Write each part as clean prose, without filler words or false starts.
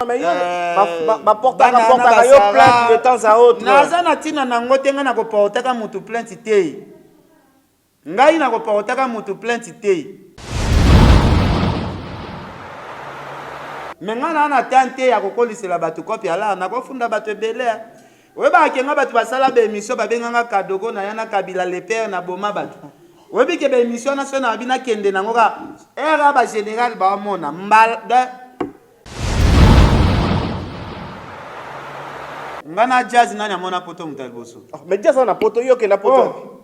portaka yo plainte de temps à autre. Naza na tina nango tenga na ko portaka mutu plainte te. Ngai na ko portaka mutu plainte te. Menga na tante ya kokolisela batu kopi ala na kofunda batu ebele. Weba kenga batu basala be émission babenganga Kadoko na yana Kabila le père na boma batu. Webi ke be émission na sona bina kende nango ka era ba général ba mona mbal ngana jazz nani amona poto mutaliboso. Mais jazz na poto yo ke na poto.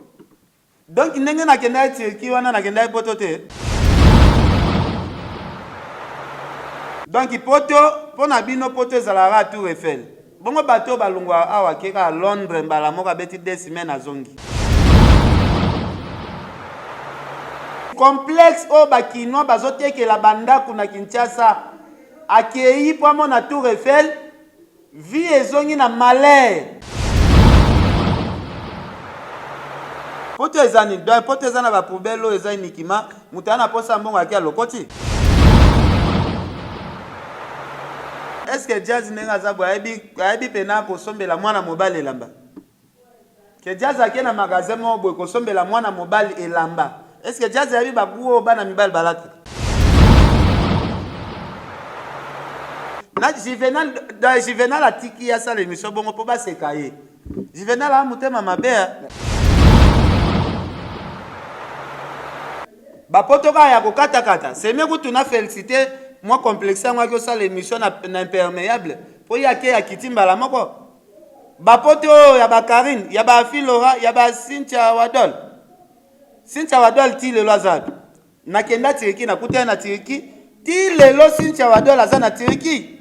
Donc ndenge na kenda Turki wana na kenda poto te. Donc poto pona bino poto ezalaka Tour Eiffel. Bongo bato balungwa awa keka à Londres mbala moka beti 2 semaines azongi. Complexe o bakino bazotekela bandaku na Kinshasa akei po mona Tour Eiffel vie ezongi na malheur. Poto ezani do poto ezana ba poubelle ezani nikima mutana posa mbongo akia lokoti. Est-ce que jazz nenga za boyebi pena ko sombela mwana mobali elamba? Que jazz akena magasin mo boy ko sombela mwana mobali elamba. Est-ce que jazz yabi baguo bana mibali balati? Na Juvenal atiki ya sala émission bongo po ba sekaye. Juvenal a mutema mabea. Ba potoka ya ko kata. C'est mieux que tu na féliciter moi complexe moi que ça l'émission na imperméable pour y a kitimba la moko ba poto ya ba Karine ya ba Filora ya ba Cynthia Wadol ti le lazad na kenda tiriki na kuta na tiriki ti le lo Cynthia Wadol azana tiriki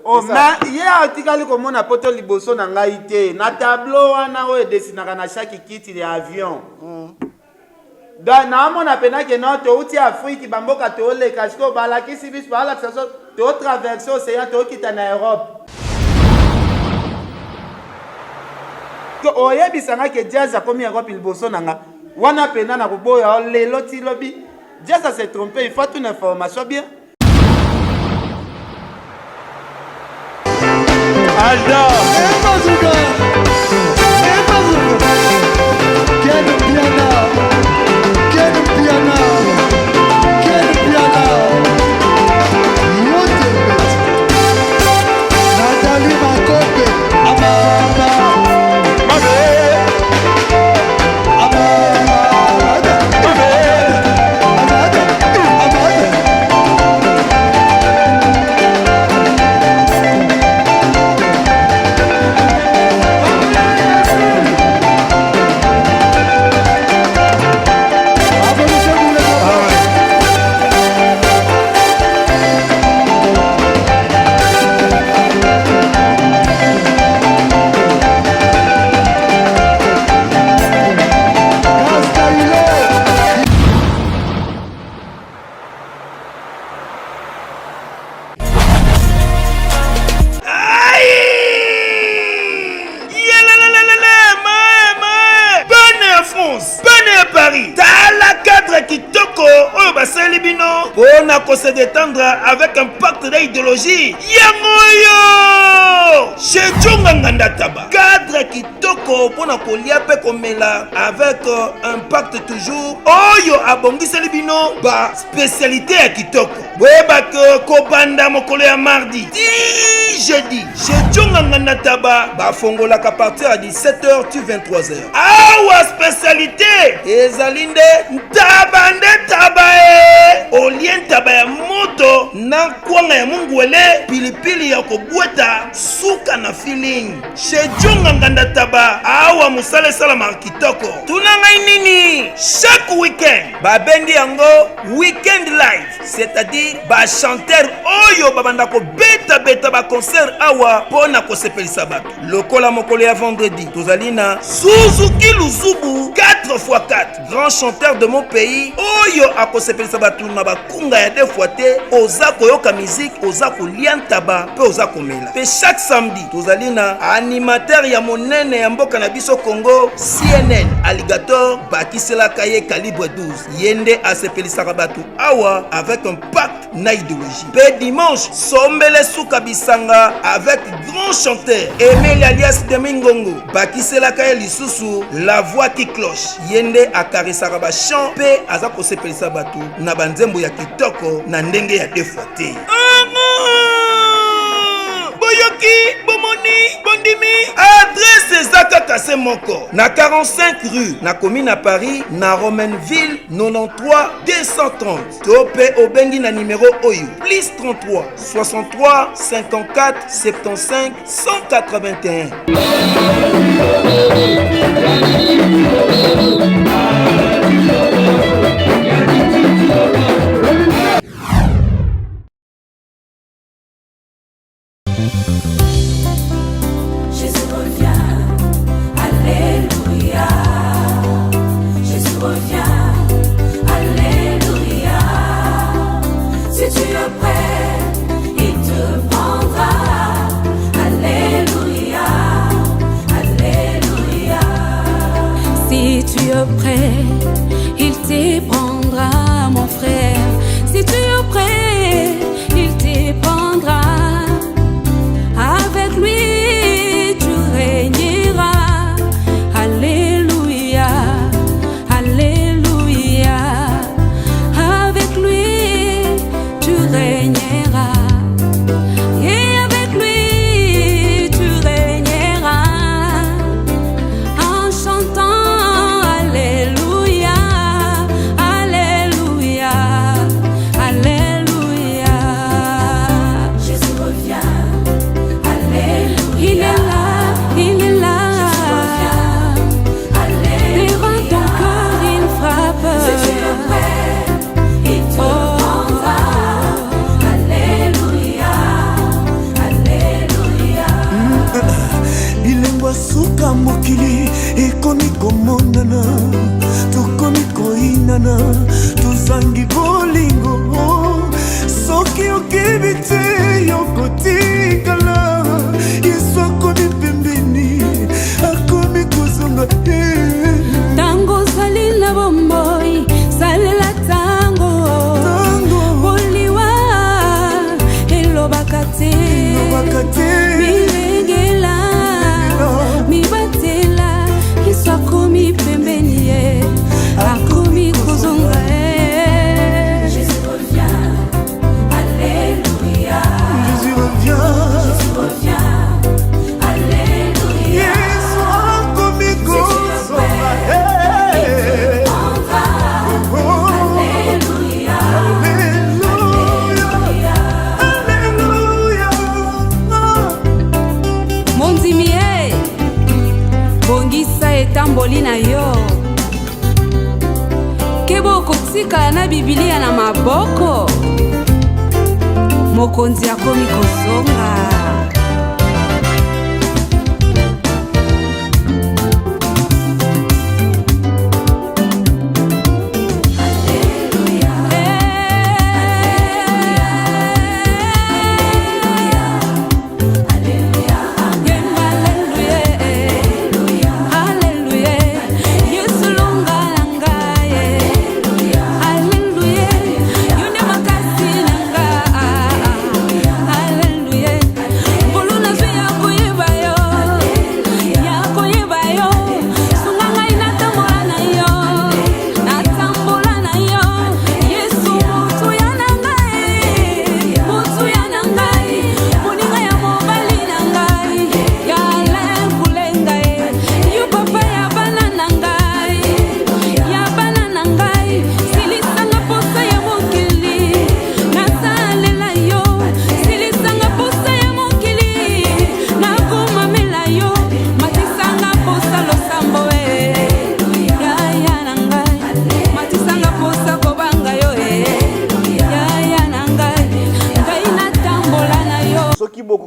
oh na ya article ko mona poto liboso na ngai te na tableau wana o dessinaka na chaque kit de avion da na mona pena ke no to uti Afrique bamboka to le kasko bala ki sibis bala tsaso to traverser océan to kita na Europe to oyebi sanga ke jazz akomi Europe liboso nanga wana pena na kuboya lelo ti lobi jazz s'est trompé il faut une information bien Alda se détendre avec un pacte d'idéologie. Yangoyo! Chez Tchonganganda Taba. Cadre kitoko pona kolia pe komela avec un pacte toujours. Oyo abongi selibino ba spécialité ya kitoko. Weba ko banda mokolo ya mardi. Jeudi. Chez Tchonganganda Taba ba fongola ka partir à 17h tu 23h. Awa spécialité ezalinde tabande tabae. Olien tabae moto na kwanga ya mungwele pilipili ya kobweta suka na feeling chez Tchonganganda Taba awa musale sala markitoko tunanga nini chaque week-end babendi yango weekend live c'est-à-dire ba chanteur oyo babanda ko beta ba concert awa pona ko sepelisa bato lokola mokolo ya vendredi tozalina Suzuki Luzubu 4x4 grand chanteur de mon pays oyo akosepelisa bato na bakunga ya deux fois te oza koyoka musique oza kolia ntaba pe oza komela pe chaque samedi tozalina animateur ya monene ya mboka na biso Congo CNN Alligator bakisela kaye calibre 12 yende asepelisaka bato awa avec avec un pacte na idéologie. Pe dimanche, Sombele Souka Bisanga avec grand chanteur Emile alias Demingongo. Bakisela Kaya Lisusu, la voix qui cloche. Yende akarisaka ba chant pe aza kosepelisa batu na banzembo ya kitoko na ndenge ya defote. Boyoki, Bomoni, Bondimi. Adresse Zaka Kassé Moko. Na 45 rue, na commune à Paris, na Romainville, 93 230. Topé Obengi na numéro Oyo. Plus 33 63 54 75 181. Jésus revient, alléluia. Jésus revient, alléluia. Si tu es prêt, il te prendra, alléluia, alléluia. Si tu es prêt, il te prendra, mon frère. Si tu es prêt, il te prendra. Avec lui, tu régneras. Alléluia, alléluia. Avec lui, tu régneras. Et avec lui, tu régneras. En chantant alléluia, alléluia, alléluia. Jésus revient. Il est là, il est là. Devant ton cœur, il frappe. Si tu es prêt, il te prendra. Alléluia, alléluia. Bilengwa suka mokili ekomi komonana tokomi koinana tozangi bolingo soki okebi te yokotikala yesu akomi pembeni akomi kozonga Tango salila bomboy, salela tango. Boliwa, elobakate. Milengela, mibatela. Yesu akomi pembeni ye, akomi kozonga. Jésus revient, alléluia. Jésus revient, Jésus revient, alléluia. yesu akomi kozonga Alléluia, Alléluia, Alléluia. Monzimie, bongisa etamboli na yo. Kebo kotika na Biblia na maboko. Mokonzi akomi kozonga.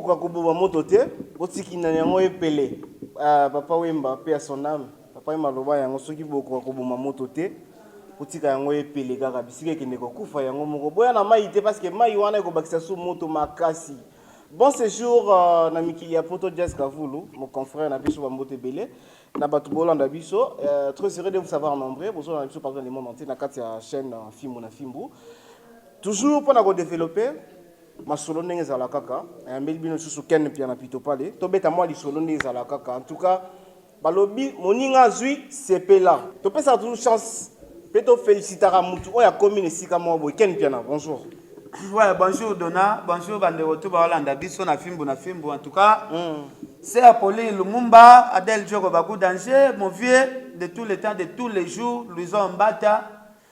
Kwa kubeba moto te botiki na yango epele papa Wemba pe son âme papa Wemba loba yango soki boko kwa kuboma moto te botika yango epele kaka bisike kende ko kufa yango moko boya na mai te parce que mai wana ko bakisa su moto makasi. Bon séjour na mikili ya poto Jazz Kavulu mon confrère na biso ba moto belé na batu bolanda biso très heureux de vous savoir nombreux bozo na biso partout dans le monde entier na kati ya chaîne Fimbo na Fimbo. toujours pour développer ma solo ndenge ezala kaka ayambeli bino susu ken pia na pito pale tobeta mwa lisolo ndenge ezala kaka en tout cas balobi moninga azwi sepela topesa toujours chance pe to félicitera mutu oya commune sika mwa boy ken pia na bonjour. Ouais, bonjour Donna, bonjour Banderoto Baolanda Biso na fimbo en tout cas. C'est Apolline Lumumba, Adel Djoko Bakou Danger, mon vieux de tous les temps, de tous les jours, Louison Mbata.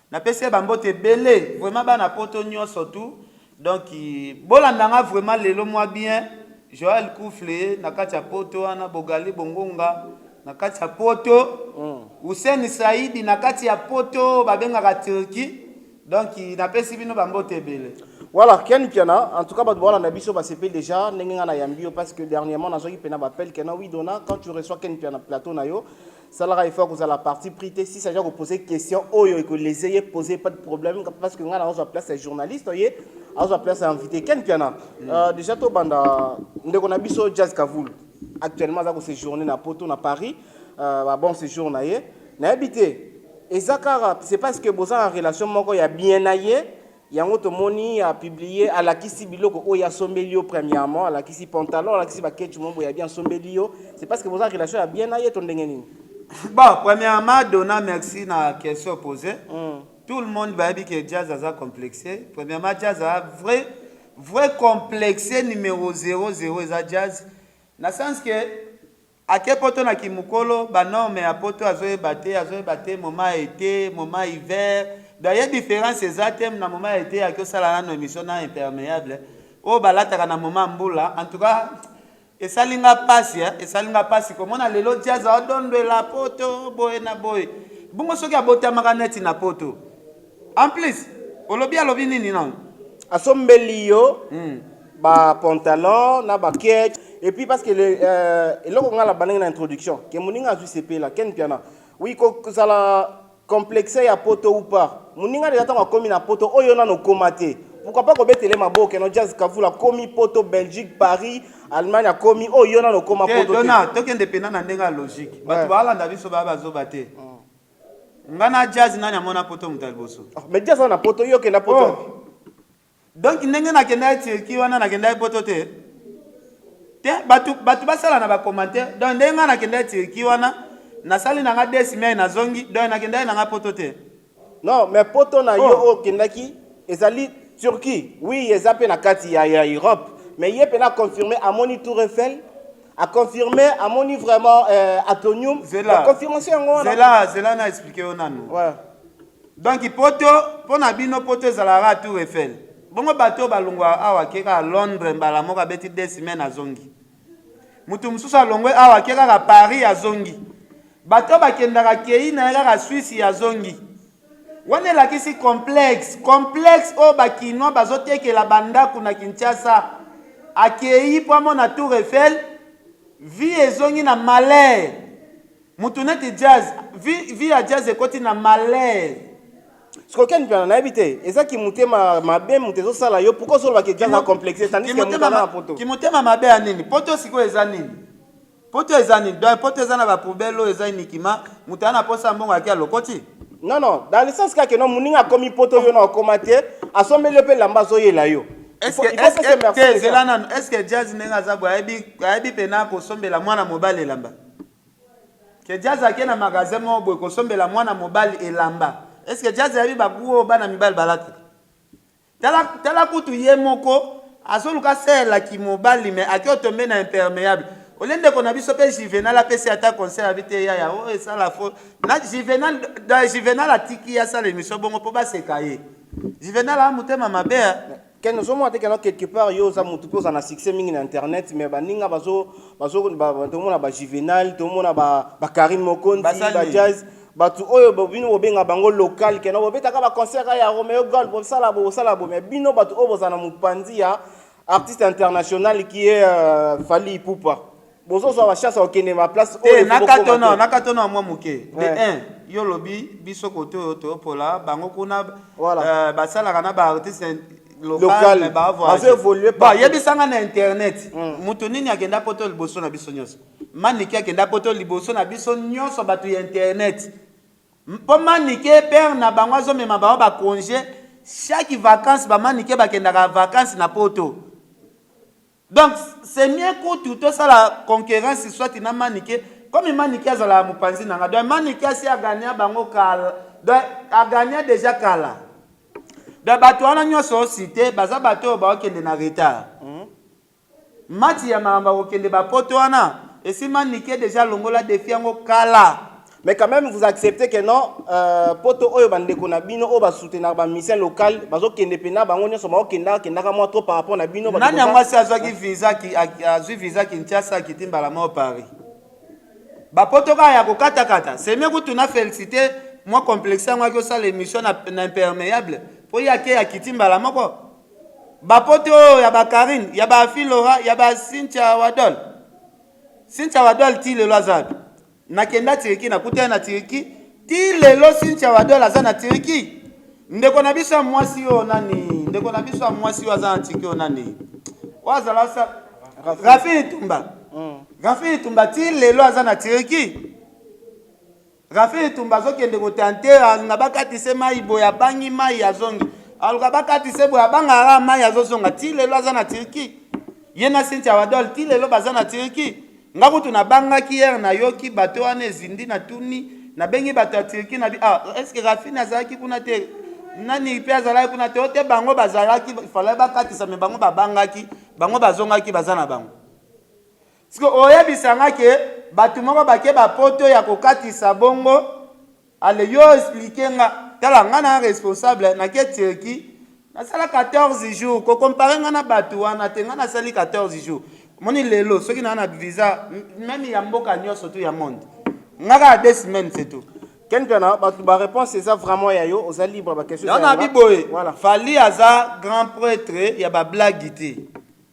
Na pese bambote belé, vraiment ba na poto nyon surtout. Donc bolandanga vraiment lelo moi bien. Joël Kouflé, na kati ya poto ana Bogali Bongonga, na kati ya poto. Hussein Saidi na kati ya poto babengaka Turki. Donc na pese bino bambote belé. Voilà, Ken Piana, en tout cas, voilà, on a vu CP déjà, parce que dernièrement, on a eu un appel, oui, Donna, quand tu reçois Ken Piana plateau, ça leur a fait que vous avez la partie privée, si ça veut vous poser des questions, que les ayez posé, pas de problème, parce que nous avons la place des journalistes, on a la place d'inviter Ken Piana. Déjà, on a vu Jazz Kavoul, actuellement, on a séjourné à Poto, à Paris, bon séjour, on a habité. Et Zakara, c'est parce que vous avez en relation, il y a bien aillé. Yango Tomoni a publié à la Kissi Biloko Oya Sombelio premièrement, à la Kissi Pantalon, à la Kissi Baketu Mombo y a bien Sombelio. C'est parce que vos relations a bien aillé ton dengeni. Bon, premièrement, Donna, merci na la question posée. Tout le monde va dire que Jazz a complexé. Premièrement, Jazz a vrai complexé numéro 00 est Jazz. Dans le sens que, à quel point on a qui moukolo, bah non, mais à poto a zoé batté, moment été, moment hiver. D'ailleurs, différence c'est ça thème na moment été à que ça la no émission na imperméable. Oh balata kana moment mbula. En tout cas, et ça linga passe comme on a le lot Jazz a donne de la poto boy na boy. Bungo soki abota maganeti na poto. En plus, olobi nini non. Asombelio ba pantalon na baket et puis parce que le on a la banane introduction que moninga a CP là Ken Piana. Oui ko ça la complexé ya poto ou pas. Moninga déjà tant commis na poto oyo na no komate. Pourquoi pas ko betele maboko no Jazz Kavoula commis poto Belgique Paris Allemagne a commis oyo na no koma poto. Donna to kende pena na ndenga logique. Batu bala ndabiso baba zo bate. Ngana Jazz nani amona poto mutaliboso. Mais Jazz na poto yo ke na poto. Donc ndenge na kenda Turki wana na kenda poto te. Te batu basala na ba commentaire. Donc ndenge na kenda Turki wana na sali na nga desime na zongi donc na kenda na nga poto te. Non, mais poto na yo o kendaki ezali Turquie. Oui, ezapé na kati ya Europe, mais yé na confirmé à Moni Tour Eiffel, a confirmé à Moni vraiment Atonium. La confirmation Zela na expliqué onano. Ouais. Donc poto pona bino poto zalara Tour Eiffel. Bongo bato balungwa awa keka à Londres mbala moka beti desime na zongi. Mutu mususu alongwe awa keka ka Paris ya zongi. Bato bakendaka kei na yaka Suisse ya zongi. Wane la kisi complexe o bakino bazoteke la banda kuna Kinshasa. Akei po na Tour Eiffel, vie ezongi na malheur. Mutu neti Jazz, vie ya Jazz ekoti na malheur. Skoken bien na habité. Eza ki mutema mabe mutezo sala yo pourquoi solo ba ke Jazz a complexé tandis que mutema na poto. Ki mutema mabe ya nini? Poto siko eza nini? Poto ezani, donc poto ezana ba poubelle ezani nikima, mutana posa mbongo akia lokoti. Non, dans le sens que non muninga komi poto yo na komate, asombele pe lamba zo yela yo. Est-ce que Jazz nenga zabo aibi pena ko sombela mwana mobile lamba. Que Jazz akena magasin mo boy ko sombela mwana mobile elamba. Est-ce que Jazz aibi baguo bana mibale balati? Tala kutu ye moko azoluka sela ki mobile mais akio tomber na imperméable. Olende ko na biso pe Juvenal a pesi ata concert habité ya et ça la faute. Na Juvenal a tiki ya ça l'émission bongo po ba sekaye. Juvenal a mutema mabe. Ken nous sommes quelque part yo za mutu po na succès mingi na internet mais baninga bazo to mona ba Juvenal to mona ba Karim Mokonzi ba Jazz batu oyo bino benga bango local kena bobetaka ba concert ya Romeo Gold pour sala bo mais bino batu oyo bozana mupanzi ya artiste international qui est Fally Ipupa. Bozo so ba chasse au kene ma place nakatono mwa muke de 1 yo lobi biso koto to pola bango kuna basala kana ba artiste local ba avoir évoluer ba yebisanga na internet mutu nini akenda poto liboso na biso nyonso maniki akenda poto liboso na biso nyonso batu ya internet po maniki père na bango zo mema ba congé chaque vacances bamanike bakendaka vacances na poto. Donc c'est mieux que tout ça la concurrence soit na manike comme manike azala mupanzi nanga. Donc manike si a gagné bango kala. Donc a gagné déjà kala. Donc bato wana nyoso cité baza bato ba okende na retard. Mati ya mamba okende ba poto wana et si manike déjà longola défi yango kala. Mais quand même, vous acceptez que non, poto oyo bande kona bino o ba soutenir ba mission local, bazo kende pena bango nyoso ba okenda kenda moi trop par rapport na bino ba. Nani amwa si azwaki visa ki azwi visa Kinshasa kitimbala mo Paris. Ba poto ka ya kokata kata. C'est mieux que tu na félicité moi complexe moi que ça l'émission na imperméable. Po ya ke ya kitimbala moko. Ba poto ya ba Karine, ya ba Filora, ya ba Cynthia Wadol. Cynthia Wadol ti le lozabi. Nakenda tiriki na kuta na tiriki ti lelo Cynthia Wadol aza na tiriki. Ndeko na biso mwasi yo nani? Ndeko na biso mwasi yo aza na tiriki yo nani? Wazala sa Rafi Tumba. Rafi Tumba ti lelo aza na tiriki. Rafi Tumba zo kende ko tante na bakati se mai boya bangi mai ya zongi. Aluka bakati se boya banga mai ya zonga ti lelo aza na tiriki. Yena Cynthia Wadol ti lelo baza na tiriki. Ngakutu na banga ki hier na yoki bato wana ezindi na tuni na bengi bato atiriki na bi est-ce que Rafine azalaki kuna te nani pe azalaki kuna te ote bango bazalaki fallait bakatisa me bango babangaki bango bazongaki bazana bango siko oyebisanga ke bato moko bake bapoto ya kokatisa bongo ale yo expliquer nga tala nga na responsable na ke tiriki na sala 14 jours ko comparer nga na bato wana te nga na sali 14 jours. Moni lelo, ceux qui n'ont pas de visa, même il y a un beau cagnon surtout il y a monde. N'aga 2 semaines c'est tout. Ken Piana, ma réponse c'est ça vraiment yayo, aux libre ma question. On a biboé. Voilà. Fali aza grand prêtre, il y a ba blaguité.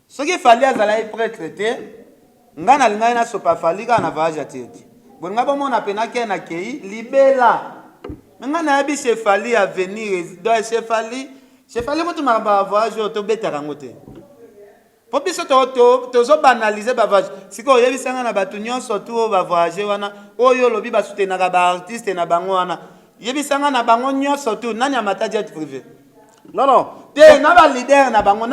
Ce qui fali aza la prêtre té, ngana linga na sopa fali kana voyage ateti. Bon ngabo mona pena ke na kei libela. Ngana yabi chef fali à venir, donc chef fali ko tu ma ba voyage to betara ngote. Pour biso to banaliser ba voyage siko yebisanga na batu nyonso to ba voyage wana oyo lobi ba soutenaka ba artiste na bango wana yebisanga na bango nyonso to nani amata jet privé non te na ba leader na bango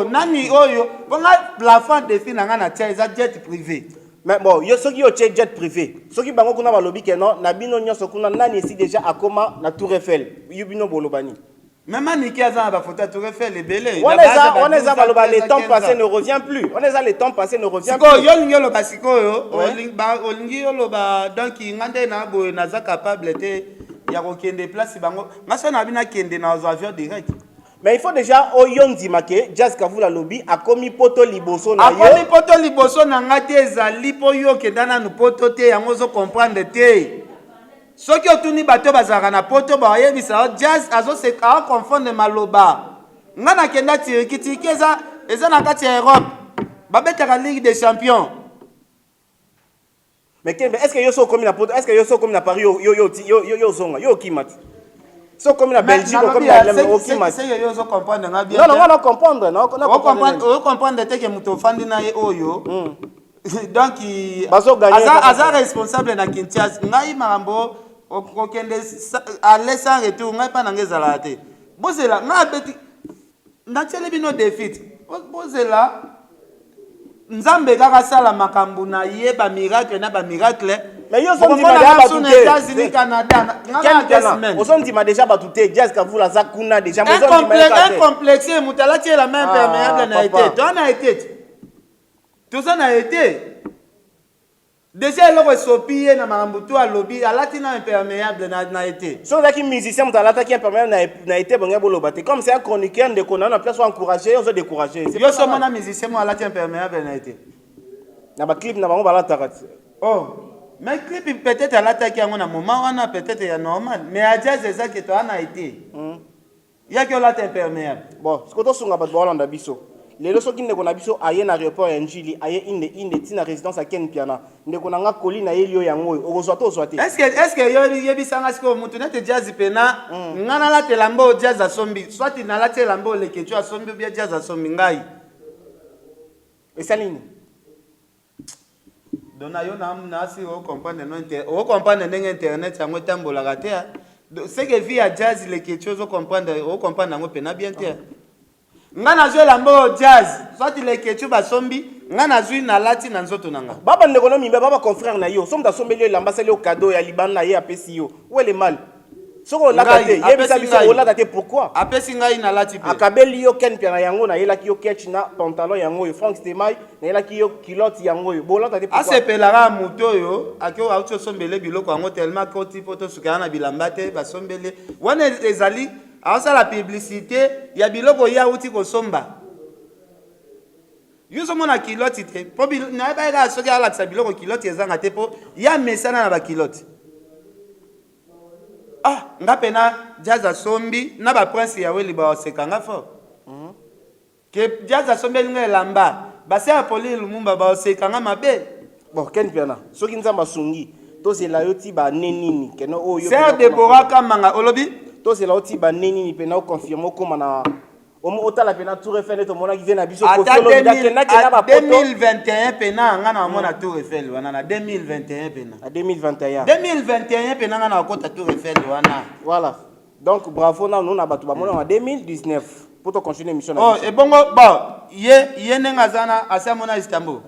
nani oyo bonga plafond de fin na tia eza jet privé. Mais bon yo soki yo jet privé soki bango kuna ba lobi ke non na bino nyonso kuna nani esi déjà akoma na Tour Eiffel yubino bolobani. Même Niki a ba photo Tour Eiffel les belé. On les a le temps passé ne revient plus. On les a le temps passé ne revient plus. Yo lingi lo basiko yo, olingi yo lo ba donc ngande na bo naza capable te ya ko kende place bango. Ngasa na bina kende na avion direct. Mais il faut déjà oyondi make Jazz Kavula lobby a commis poto liboso na yo. A commis poto liboso na ngate ezali po yo kendana nu poto te yango zo comprendre te. Soki otuni bato bazaka na poto ba yebisa Jazz azo se ka confondre maloba ngana kenda tiriki eza na kati ya Europe babetaka Ligue des Champions. Mais est-ce que yo so comme na poto, est-ce que yo so comme na Paris yo zonga yo kimati so comme na Belgique comme na kimati c'est yo zo comprendre nga bien. Non on va comprendre non on comprendre te que muto fandi na ye oyo donc aza responsable na Kinshasa ngai marambo okende à laisser retour ngai pa nangezala te bozela nga beti ndachele bino défi bozela nzambe kaka sala makambu na ye ba miracle na ba miracle mais yo so ndima déjà batute États-Unis Canada nga on ndima déjà batute Jazz Kavula za kuna déjà un complexe mutala tie la main perméable na été toi na été tout ça na été. Déjà il aurait sopié na marambutu à lobby à latina imperméable na été. So là qui musicien mutala qui imperméable na été bonga bolobate comme c'est un chroniqueur de qu'on a place encourager on se décourager. Yo so mona musicien mo à latina imperméable na été. Na ba clip na bango bala tarat. Oh, mais clip peut-être à l'attaque yango na moment wana peut-être ya normal mais à Jazz ça que toi na été. Ya que latina imperméable. Bon, ce que to sunga ba Hollande biso. Les leçons qui ne connaissent biso aye na aéroport ya Njili aye inde tina résidence à Ken Piana ne konanga koli na yelio yango ozwato ozwate est-ce que yo yebisanga siko mutu nete Jazz pena ngana la telambo Jazz asombi soit na la telambo le kecho asombi bien Jazz asombi ngai esaline dona yo na si o comprendre no o comprendre ndenge internet yango tambola te c'est que via jazz les quelque chose on comprendre nango pena bien te nga nazwe lambo jazz soit les quelque chose basombi nga nazwi na lati na nzoto nanga baba ndeko no mimba baba confrère na yo somme da sombeli l'ambassade au cadeau ya liban na ye apesi yo où est le mal soko la kate yebisa biso la kate pourquoi apesi ngai na lati pe akabeli yo ken pia na yango na yela ki yo ketch na pantalon yango yo Frank Stemai na yela ki yo culotte yango yo bola kate pourquoi asepelara muto yo akio auto sombele biloko yango tellement koti poto sukana na bilamba te basombele wana ezali asa la publicité ya biloko ya uti ko somba yo so mona culotte te po na ba ga soki ala tsa biloko culotte ezanga te po ya mesana na ba culotte ah nga pena jaza sombi na ba prince ya weli ba osekanga fo ke jaza sombi nga lamba base apoli lumumba ba osekanga mabe bon ken piana soki nzamba sungi to c'est la yoti ba nenini keno o yo Sœur Deborah Kamanga olobi to c'est la yoti ba nenini pena o confirmer comme na o tala pena Tour Eiffel to mona ki vient na biso ko solo ndakena kena ba poto 2021 pena nga na mona Tour Eiffel wana na 2021 pena à 2021 2021 pena nga na kota Tour Eiffel wana voilà donc bravo na nous na batu ba mona en 2019 pour to continuer mission oh et bongo ba ye nenga zana asa mona Istanbul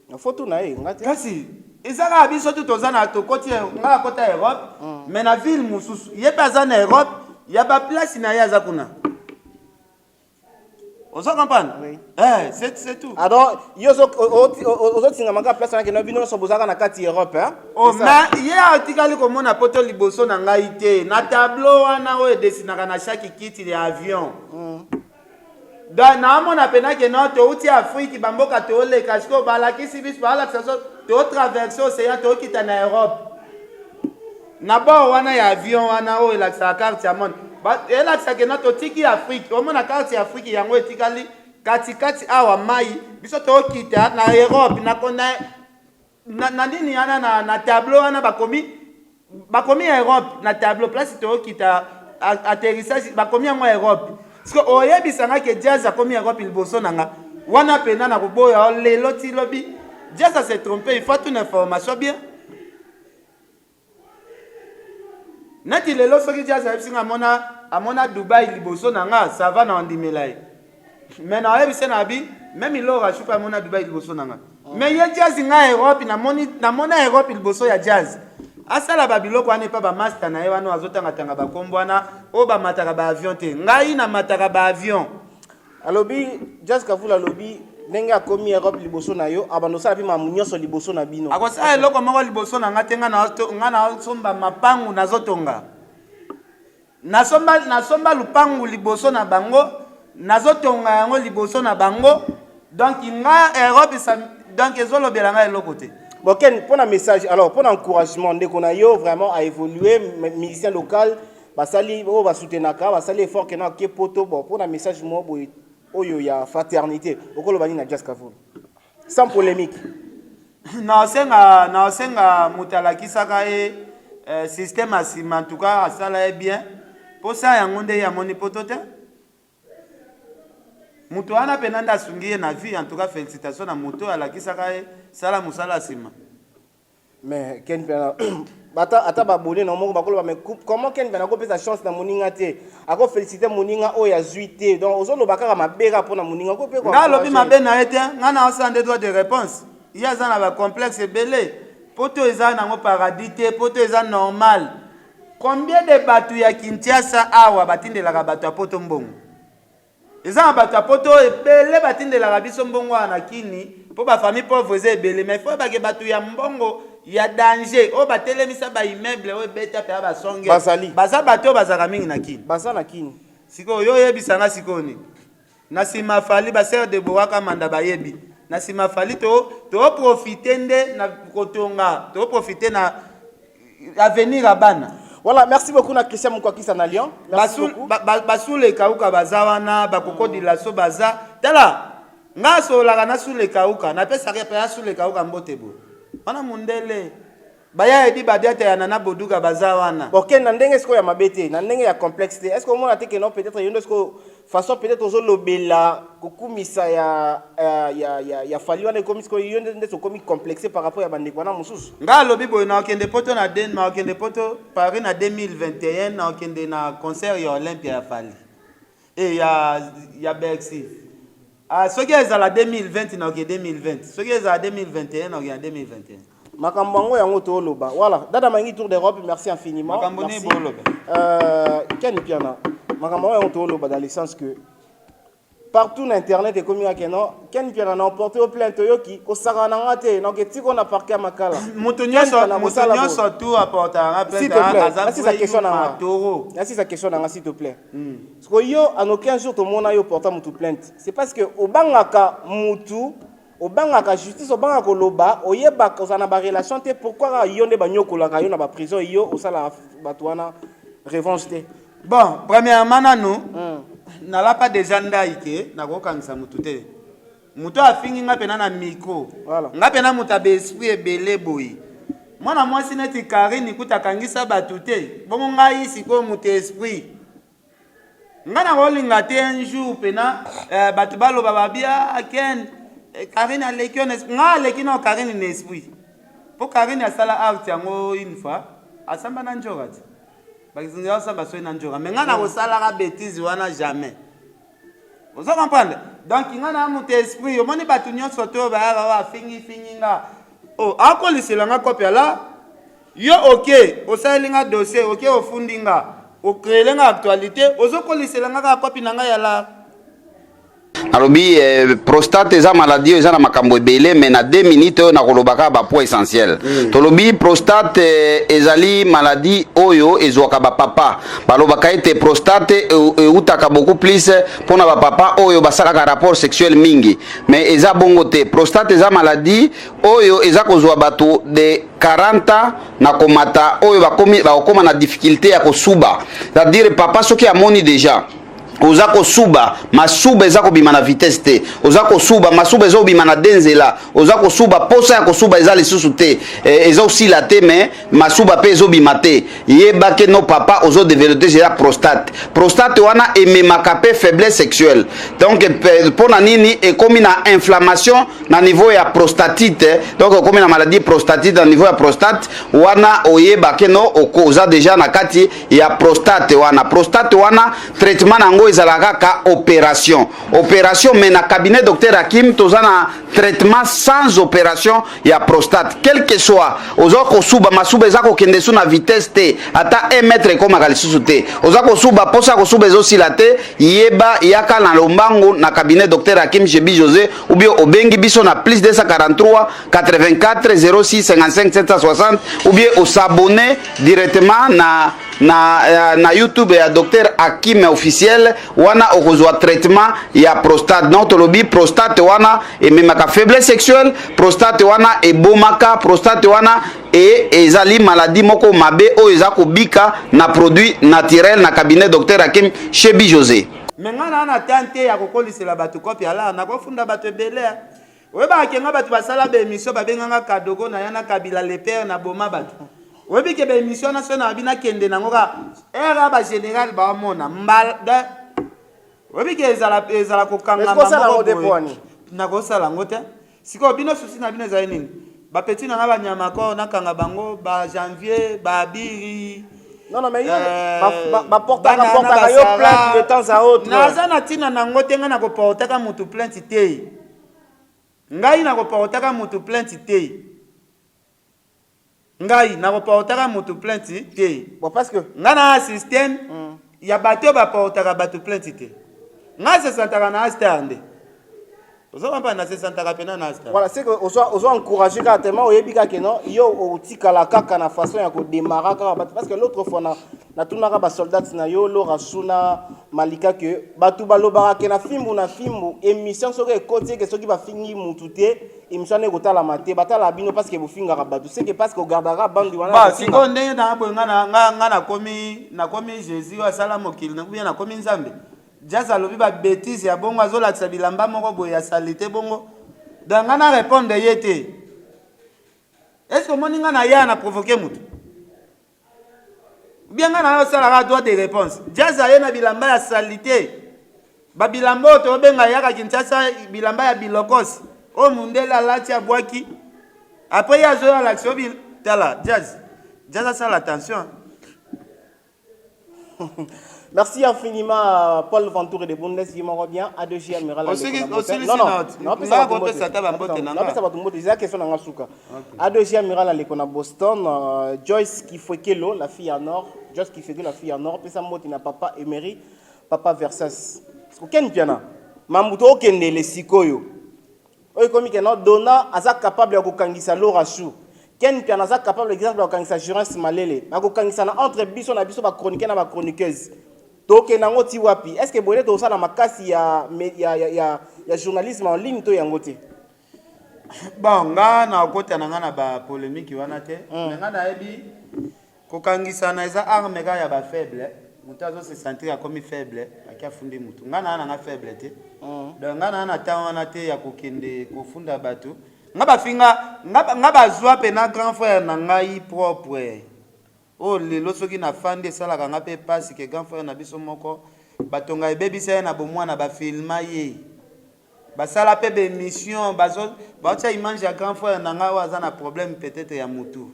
na photo na ye ngati kasi ezaka biso tu tozana to koti nga kota Europe mais na ville mususu ye pas en Europe ya ba place na ya za kuna on s'en comprend oui. C'est tout alors yo so ozo tinga manga place na keno bino so bozaka na kati Europe hein oh mais ye article ko mona poto liboso na ngai te na tableau wana o dessinaka na chaque kit de avion donc na mona pena ke no to uti Afrique bamboka to le kasko balakisi bis bala so to traverser océan to kita na Europe na ba wana ya avion wana o la sa carte ya monde ba ela sa ke na to tiki Afrique o mona carte ya Afrique yango etikali kati awa mai biso to kita na Europe na kona na nini yana na tableau wana bakomi Europe na tableau place to kita atterrissage bakomi yango Europe parce que oyebisanga ke jazz akomi Europe liboso nanga wana pena na kuboya lelo ti lobi jazz s'est trompé il faut une information bien nati lelo soki jazz abisinga amona Dubai liboso nanga ça va na ondimelai mais na yebise na bi même il aura chupa amona Dubai liboso nanga mais ye jazz nga Europe na mona Europe liboso ya jazz asala ba biloko ane pa ba master na ye wana azotanga tanga ba kombwana o ba mataka ba avion te ngai na mataka ba avion alobi jazz kavula alobi ndenge akomi Europe liboso na yo abando sala pima munyoso liboso na bino akosa eloko moko liboso na ngate nga na somba mapangu nazotonga nasomba lupangu liboso na bango nazotonga yango liboso na bango donc nga Europe donc ezolobela nga eloko te bon ken pour un message alors pour encouragement ndeko na yo vraiment à évoluer musicien local basali o basutenaka basali effort kena ke poto bon pour un message mo boy oyo ya fraternité okolo bani na jazz kavula sans polémique na osenga mutalakisaka système asima en tout cas asala bien pour ça yango nde ya moni poto te muto wana pena nda sungie na vie en tout cas félicitations na muto alakisaka sala musala asima mais ken pena ata babone na moko bakolo mais comment ken pena ko pesa chance na moninga te ako féliciter moninga o ya zuité donc ozolo bakaka mabeka pona moninga ko pe ko nga lobi mabe na ete nga na osande droit de réponse ya za na ba complexe belé poto eza na ngo paradis te poto eza normal combien de batu ya Kinshasa awa batindelaka batu ya poto mbongo eza na batu ya poto ebele batindelaka biso mbongo wana kini po ba famille pauvre eza ebele mais faut bake batu ya mbongo ya danger o batelemisa ba immeuble o beta pe ba songe baza bato bazaka mingi na kini baza na kini siko yo yebisanga sikoni na sima fali ba Sœur Deborah Kamanga bayebi na sima fali to profiter nde na kotonga to profiter na avenir abana. Voilà, merci beaucoup na Christian Mkwakisa na Lyon. Merci beaucoup. Basule kauka bazawana bakokodi laso baza. Tala ngaso la na sule kauka na pesa ke pa sule kauka mbotebo. Wana mundele baya edi badiate ya nana boduka bazawana. Ok, na ndenge siko ya mabete, na ndenge ya complexité. Est-ce que au moins a que non peut-être yondo siko façon peut-être ozo lobela kokumisa ya faliwana comme siko yondo ndeso komi complexé par rapport ya bandeko na mususu. Nga lobi boy na okende poto na den na okende poto Paris na 2021 na okende na concert ya Olympia ya Fali. Et ya Bercy. Ah soki ezala 2020 na okende 2020. Soki ezala 2021 na okende 2021. Makambango yango to loba. Voilà, dada mangi tour d'Europe, merci infiniment. Makambone Merci. boloba. Ken piana. Makambango yango to loba dans le sens que partout na internet et comme ya keno, ken piana na emporté au plein toyoki ko saka na ngate na ke tiko na parquet makala. Mutunyo tout apporta rappel Merci sa question na toro. Merci sa question na s'il te plaît. Parce que yo en aucun jour to mona yo porta mutu plainte. C'est parce que obangaka mutu obangaka justice obangaka loba oyeba kozana ba relation te pourquoi yo nde banyokolaka yo na ba prison yo osala batwana revanche te. Bon, premièrement nanu nala pas déjà ndaike na kokangisa mutu te. Mutu afingi nga pena na micro. Voilà. Nga pena muta be esprit ebele boyi. Mwana mwasi neti Karine kutakangisa batu te. Bongo ngai siko mutu esprit. Nga na kolinga te un jour pena batu baloba babia Ken Karine aleki on esprit. Nga aleki na Karine na esprit. Po Karine asala art yango une fois asamba na njoka te. Bakizinga asamba so na njoka. Mais nga na kosala ka bêtise wana jamais. Vous comprenez? Donc nga na mutu esprit yo moni batu nyonso to ba wa fingi nga. Oh, akolisela nga kopia la. Yo OK, osalinga dossier, OK ofundinga. O créer nga actualité, ozokolisela nga ka kopia nga ya la. alobi prostate eza maladie eza na makambo ebele mais na 2 minutes na kolobaka ba point essentiel tolobi prostate ezali maladie oyo ezwaka ba papa balobaka ete prostate eutaka beaucoup plus pona ba papa oyo basalaka rapport sexuel mingi mais eza bongo te prostate eza maladie oyo eza kozwa bato de 40 na komata oyo bakoma na difficulté ya kosuba c'est-à-dire papa soki amoni déjà oza kosuba masuba eza kobima na vitesse te oza kosuba masuba eza kobima na denzela oza kosuba posa ya kosuba eza lisusu te eza osila te mais masuba pe ezobima te yeba ke no papa ozo développer eza prostate wana ememaka pe faiblesse sexuelle donc pona nini ekomi na inflammation na niveau ya prostatite donc ekomi na maladie prostatite na niveau ya prostate wana oyeba ke no oza déjà na kati ya prostate wana traitement nango ezalaka ka opération mais na cabinet docteur Hakim tozana traitement sans opération ya prostate quel que soit ozo kosuba masuba eza kokende su na vitesse te ata 1 mètre ekomaka lisusu te oza kosuba posa kosuba ezosila te yeba yaka na lombango na cabinet docteur Hakim Chebi José ou bien obengi biso na plus 243 84 06 55 760 ou bien s'abonner directement na YouTube ya docteur Hakim officiel wana okozwa traitement ya prostate non tolobi prostate wana ememaka faiblesse sexuelle prostate wana ebomaka prostate wana ezali maladie moko mabe oyo eza kobika na produit naturel na cabinet docteur Hakim Chebi José menga na tante ya kokolisela batu kopia la na kofunda batu ebele oyeba kenga batu basala be émission babenganga kadogo na yana kabila le père na boma batu oyebi ke be émission na sona bina kende nango ka era ba général ba mona mbalda oyebi ke ezala kokanga moko na kosala ngote siko bino susi na bino ezali nini ba petit na ba nyama ko na kanga bango ba janvier ba biri non mais porta yo plainte de temps à autre naza na tina na ngote nga na ko portaka mutu plainte te ngai na ko portaka mutu plainte te ngai na ko portaka mutu plainte te bon parce que nga na système ya bato ba portaka bato plainte te nga se santaka na astande voilà c'est que ozo encourager ka tellement oyebika ke non yo otikala kaka na façon ya ko démarrer parce que l'autre fois na tunaka ba soldats na yo Laura Suna Malika que batu balobaka ke na fimbu émission soki ekoti ke soki ba fingi mutu te émission ne kotala mate batala bino parce que bofingaka batu c'est que parce que ogardaka bandi wana ba siko ndenge na bonga nga na komi Jésus wa sala mokili na bien na komi Nzambe Jaza lobi ba bêtise ya bongo azolakisa bilamba moko boye ya salite bongo. Donc nga na répondre yete. est-ce que omoni nga na ya na provoqué mutu bien nga na yo osalaka droit de réponse Jazz aye na bilamba ya salité babilamba oyo tobenga yaka Kinshasa bilamba ya bilokosi oyo mundele alati abwaki après ye azoya l'action tala Jazz asala attention. Merci infiniment Paul Ventour de Bundes, il m'en revient à deux J amiral. Non, à deux J amiral à l'école à Boston, Joyce qui fait Kelo, la fille en or, Joyce qui fait que la fille en or, puis ça mot n'a papa Emery, papa Versas. Aucun piana, Mamuto Kende les Sikoyo. Oye comme que non donna azak capable de kangisa l'orachou. Ken piana azak capable exemple de kangisa Jurens Malele. Ako kangisa na entre biso na biso ba chroniqueur na ba chroniqueuse. Toke nango ti wapi. Est-ce que boye to ça na makasi ya journalisme en ligne to yango te? Bon, nga na kota na nga na ba polémique wana te. Nga na ebi ko kangisa na eza arme ga ya ba faible. Mutu azo se sentir comme faible, akia fundi mutu. Nga na nga faible te. Donc nga na ta wana te ya kokende ko funda batu. Nga ba finga nga ba zwa pe na grand frère na ngai propre. Oh lelo soki na fandi sala ka nga pe passe que grand frère na biso moko batonga ebebisa na bomwana ba filma ye. Ba sala pe be mission bazo ba tia image ya grand frère na nga waza na problème peut-être ya mutu.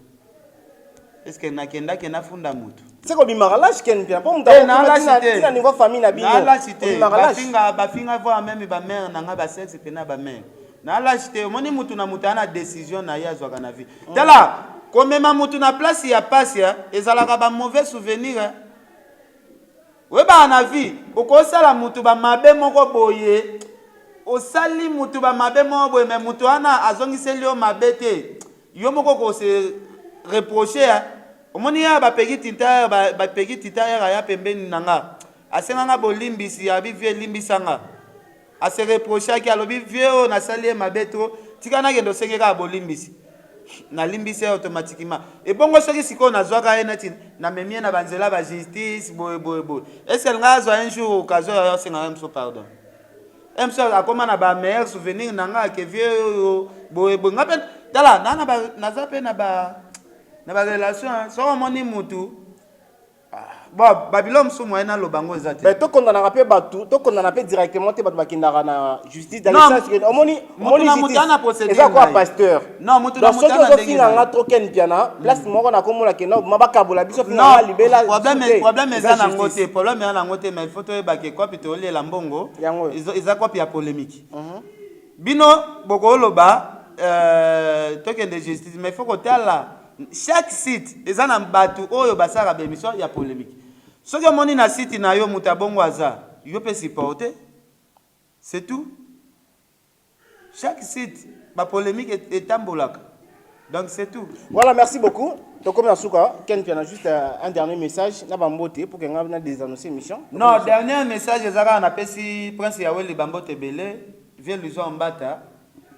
Est-ce que na kenda ke na funda mutu? C'est comme Bimaralash Ken bien. Bon, na niveau famille na bino. Na la cité. Ba finga voir même ba mère na nga ba sexe pe na ba mère. Na la cité moni mutu na mutu ana décision na ya zwa kana vie. Tala comme même mutu na place ya passe ya ezalaka ba mauvais souvenir. We ba na vie oko sala mutu ba mabe moko boye. Osali mutu ba mabe moko boye mais mutu ana azongiseli o mabete. Yo moko ko se reprocher omoni ya ba pegi tinta ba pegi tinta ya pembeni nanga asenga bolimbisi ya bivie limbisanga ase reprocher ki alobi vieux na sali mabeto tikana kendo sengeka bolimbisi na limbisi automatiquement et bongo soki siko na zwaka enati na memie na banzela ba justice boy est-ce que nga zwa un jour occasion ya senga mso pardon mso akoma na ba meilleur souvenir nanga ke vieux boy ngape dala na zape na ba relation so moni mutu bon Babylone so moyena lobango ezati mais to kondana pe batu to kondana pe directement te batu bakindara na justice dans le sens que omoni mutana procédure eza quoi pasteur non mutu na mutana so finga nga to ken piana place moko na komona ke no mabakabola biso finga libela problème eza na ngote problème eza na ngote mais il faut to ebake quoi pito olela mbongo eza quoi ya polémique bino boko loba token de justice mais il faut que tala chaque site eza na batu oyo basaka ba émission ya polémique soki omoni na site na yo mutabongo aza yo peut supporter c'est tout chaque site ba polémique etambolaka donc c'est tout voilà merci beaucoup donc comme Nasuka Ken Piana juste un dernier message na bambote pour que ngabna désannoncer émission non dernier message ezaka na pesi prince Yaweli bambote belé vient lui en bata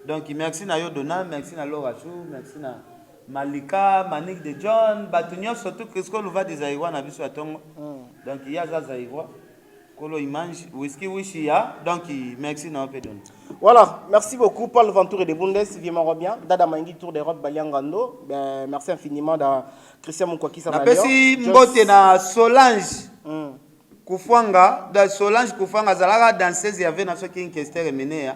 donc merci na yo dona merci na Laura Chou merci na Malika, Manik de John, Batunyo, surtout que ce qu'on va des Aïwa, na biso atongo. Donc il y a des Aïwa, Kolo Imange, Whisky Wishia, donc merci na opedon. Voilà, merci beaucoup Paul Ventour de Bundes, Vima bien, Dada Mangi Tour d'Europe Baliangando, merci infiniment da Christian Moukwaki Samalio. Napesi mbote na Solange. Kufwanga, da Solange Kufwanga zalaka danseuse ya ve na soki inkester menea.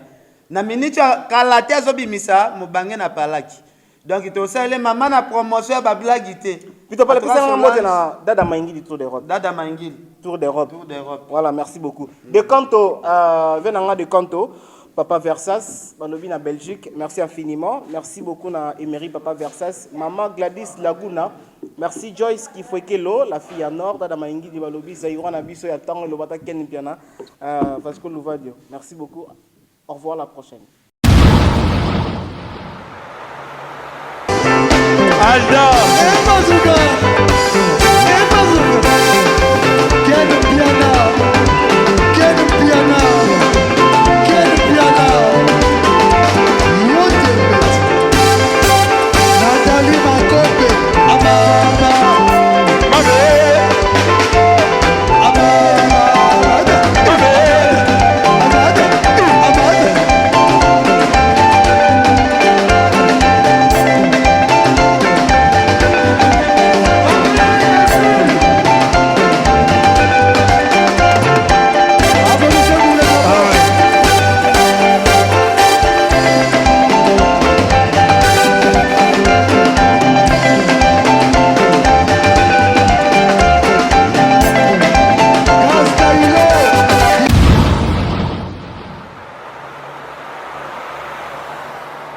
Na minute kalate azobimisa mubange na palaki. Donc il te les maman na promotion ba blaguité. Plutôt pas le président mbote na Dada Mangi Tour d'Europe. Dada Mangi Tour d'Europe. Tour d'Europe. Voilà, merci beaucoup. De Canto venanga de Canto, Papa Versas, balobi na Belgique. Merci infiniment. Merci beaucoup na Emery Papa Versas, Maman Gladys Laguna. Merci Joyce qui fait Kelo, la fille à Nord, Dada Mangi di balobi Zaïra na biso ya tango lo bata ken piana. Vasco Louvadio. Merci beaucoup. Au revoir la prochaine. Alda